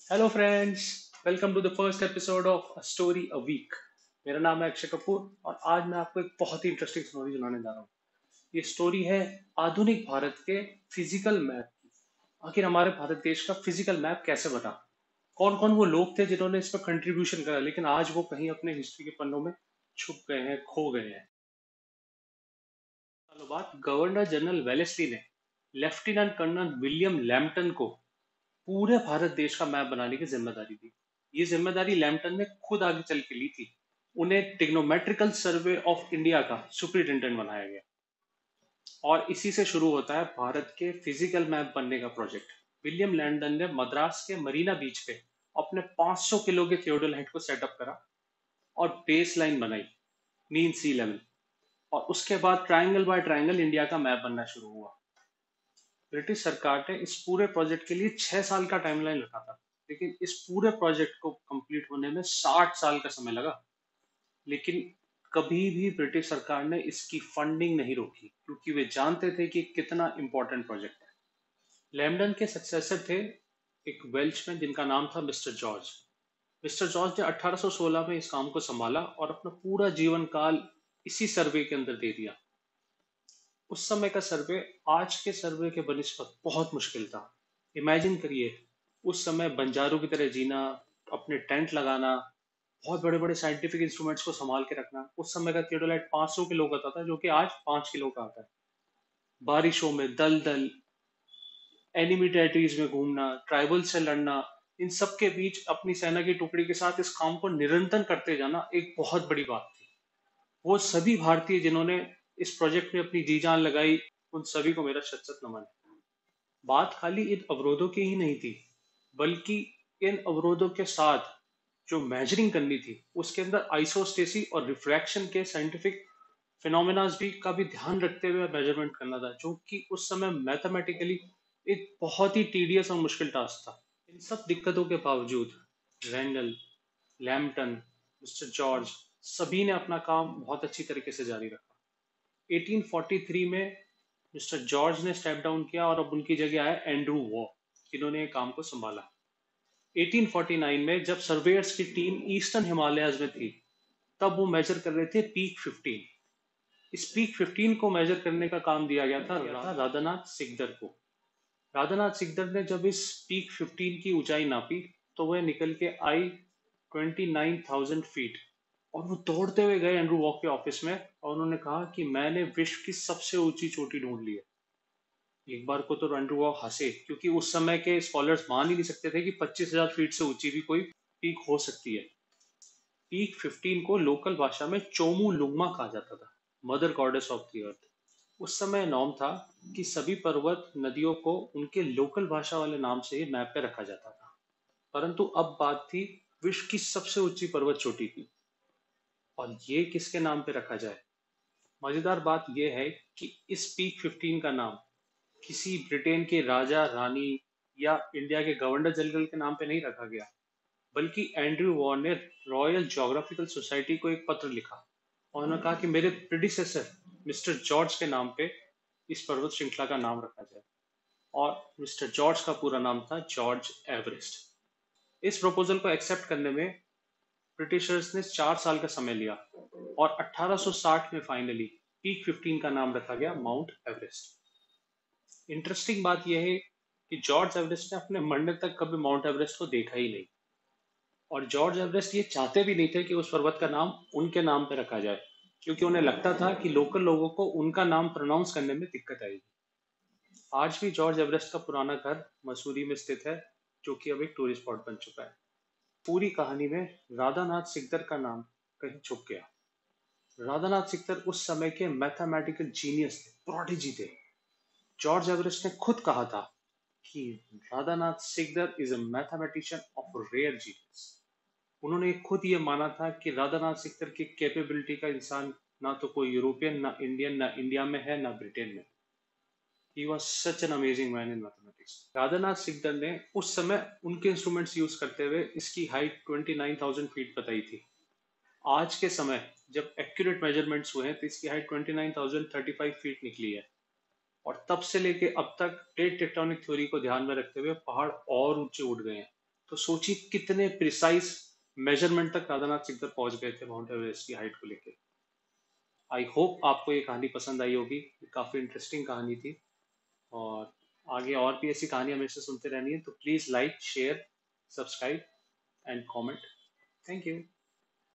Hello friends, welcome to the first episode of a story a week. मेरा नाम है अक्षय कपूर और आज मैं आपको एक बहुत ही इंटरेस्टिंग स्टोरी सुनाने जा रहा हूँ। ये स्टोरी है आधुनिक भारत के फिजिकल मैप की। आखिर हमारे भारत देश का फिजिकल मैप कैसे बना, कौन कौन वो लोग थे जिन्होंने इस पर कंट्रीब्यूशन करा, लेकिन आज वो कहीं अपने हिस्ट्री के पन्नों में छुप गए हैं, खो गए हैं। सालों बाद गवर्नर जनरल वेलेस्ली ने लेफ्टिनेंट कर्नल विलियम लैम्पटन को पूरे भारत देश का मैप बनाने की जिम्मेदारी दी। ये जिम्मेदारी लैम्पटन ने खुद आगे चल के ली थी। उन्हें टिग्नोमेट्रिकल सर्वे ऑफ इंडिया का सुपरिटेंडेंट बनाया गया और इसी से शुरू होता है भारत के फिजिकल मैप बनने का प्रोजेक्ट। विलियम लैम्पटन ने मद्रास के मरीना बीच पे अपने 500 किलो के थियोडोलाइट को सेटअप करा और बेस लाइन बनाई, मीन सी लेवल। और उसके बाद ट्रायंगल बाय ट्रायंगल इंडिया का मैप बनना शुरू हुआ। ब्रिटिश सरकार ने इस पूरे प्रोजेक्ट के लिए 6 साल का टाइमलाइन रखा था, लेकिन इस पूरे प्रोजेक्ट को कंप्लीट होने में 60 साल का समय लगा। लेकिन कभी भी ब्रिटिश सरकार ने इसकी फंडिंग नहीं रोकी, क्योंकि वे जानते थे कि कितना इंपॉर्टेंट प्रोजेक्ट है। लैम्पटन के सक्सेसर थे एक वेल्चमैन जिनका नाम था मिस्टर जॉर्ज। मिस्टर जॉर्ज ने 1816 में इस काम को संभाला और अपना पूरा जीवन काल इसी सर्वे के अंदर दे दिया। उस समय का सर्वे आज के सर्वे के बनिस्बत बहुत मुश्किल था। इमेजिन करिए, उस समय बंजारों की तरह जीना, अपने टेंट लगाना, बहुत बड़े बड़े साइंटिफिक इंस्ट्रूमेंट्स को संभाल के रखना। उस समय का थियोडोलाइट 500 किलो का आता था, जो कि आज 5 किलो का आता है। बारिशों में दल दल, एनिमी टेरिटरीज में घूमना, ट्राइबल से लड़ना, इन सब के बीच अपनी सेना की टुकड़ी के साथ इस काम को निरंतर करते जाना एक बहुत बड़ी बात थी। वो सभी भारतीय जिन्होंने इस प्रोजेक्ट में अपनी जी जान लगाई, उन सभी को मेरा शत शत नमन है। बात खाली इन अवरोधों की ही नहीं थी, बल्कि इन अवरोधों के साथ जो मेजरिंग करनी थी उसके अंदर आइसोस्टेसी और रिफ्रैक्शन के साइंटिफिक फिनोमेनाज भी का भी ध्यान रखते हुए मेजरमेंट करना था, जो कि उस समय मैथमेटिकली एक बहुत ही टीडियस और मुश्किल टास्क था। इन सब दिक्कतों के बावजूद रैंडल, लैम्पटन, मिस्टर जॉर्ज, सभी ने अपना काम बहुत अच्छी तरीके से जारी रखा। 1843 में मिस्टर जॉर्ज ने स्टेप डाउन किया और अब उनकी जगह आया एंड्रू वॉ, जिन्होंने काम को संभाला। 1849 में जब सर्वेयर्स की टीम ईस्टर्न हिमालयाज में थी, तब वो मेजर कर रहे थे पीक 15। इस पीक 15 को मेजर करने का काम दिया गया था राधानाथ सिकदर को। राधानाथ सिकदर ने जब इस पीक 15 की ऊंचाई नापी, तो वह निकल के आई 29,000 फीट। और वो दौड़ते हुए गए एंड्रू वॉक के ऑफिस में और उन्होंने कहा कि मैंने विश्व की सबसे ऊंची चोटी ढूंढ ली है। एक बार को तो एंड्रू वॉक हंसे, क्योंकि उस समय के स्कॉलर्स मान ही नहीं सकते थे कि 25,000 फीट से ऊंची भी कोई पीक हो सकती है। पीक 15 को लोकल भाषा में चोमू लुंगमा कहा जाता था, mother goddess of the earth. उस समय नॉर्म था कि सभी पर्वत नदियों को उनके लोकल भाषा वाले नाम से ही मैप पे रखा जाता था। परंतु अब बात थी विश्व की सबसे ऊंची पर्वत चोटी की, और ये किसके नाम पे रखा जाए। मजेदार बात यह है कि इस पीक 15 का नाम किसी ब्रिटेन के राजा रानी या इंडिया के गवर्नर जनरल के नाम पे नहीं रखा गया, बल्कि एंड्रयू वॉर ने रॉयल ज्योग्राफिकल सोसाइटी को एक पत्र लिखा और उन्होंने कहा कि मेरे प्रेडिसेसर मिस्टर जॉर्ज के नाम पे इस पर्वत श्रृंखला का नाम रखा जाए। और मिस्टर जॉर्ज का पूरा नाम था जॉर्ज एवरेस्ट। इस प्रपोजल को एक्सेप्ट करने में ब्रिटिशर्स ने 4 साल का समय लिया और 1860 में फाइनली पीक 15 का नाम रखा गया माउंट एवरेस्ट। इंटरेस्टिंग बात यह है कि जॉर्ज एवरेस्ट ने अपने मरने तक कभी माउंट एवरेस्ट को देखा ही नहीं, और जॉर्ज एवरेस्ट ये चाहते भी नहीं थे कि उस पर्वत का नाम उनके नाम पर रखा जाए, क्योंकि उन्हें लगता था कि लोकल लोगों को उनका नाम प्रोनाउंस करने में दिक्कत आएगी। आज भी जॉर्ज एवरेस्ट का पुराना घर मसूरी में स्थित है, जो कि अब एक टूरिस्ट स्पॉट बन चुका है। पूरी कहानी में राधानाथ सिकदर का नाम कहीं छुप गया। राधानाथ सिकदर उस समय के मैथमेटिकल जीनियस थे, प्रोडिजी थे। जॉर्ज एवरेस्ट ने खुद कहा था कि Radhanath Sikdar is a mathematician of rare genius. उन्होंने खुद ये माना था कि राधानाथ सिकदर की कैपेबिलिटी का इंसान ना तो कोई यूरोपियन, ना इंडियन, ना इंडिया में है, ना ब्रिटेन में। He was such an amazing man in mathematics. Radhanath Sikdar ने उस समय उनके इंस्ट्रूमेंट्स यूज करते हुए इसकी हाइट 29,000 फीट बताई थी। आज के समय जब एक्यूरेट मेजरमेंट्स हुए हैं, तो इसकी हाइट 29,035 फीट निकली है। और तब से लेके अब तक प्लेट टेक्टोनिक थ्योरी को ध्यान में रखते हुए पहाड़ और ऊंचे उठ गए हैं। तो सोचिए कितने प्रिसाइज मेजरमेंट तक राधानाथ सिकदर पहुंच गए थे माउंट एवरेस्ट की हाइट को लेके। आई होप आपको ये कहानी पसंद आई होगी, काफ़ी इंटरेस्टिंग कहानी थी। और आगे और भी ऐसी कहानी हमें से सुनते रहनी है, तो please like share subscribe and comment. Thank you.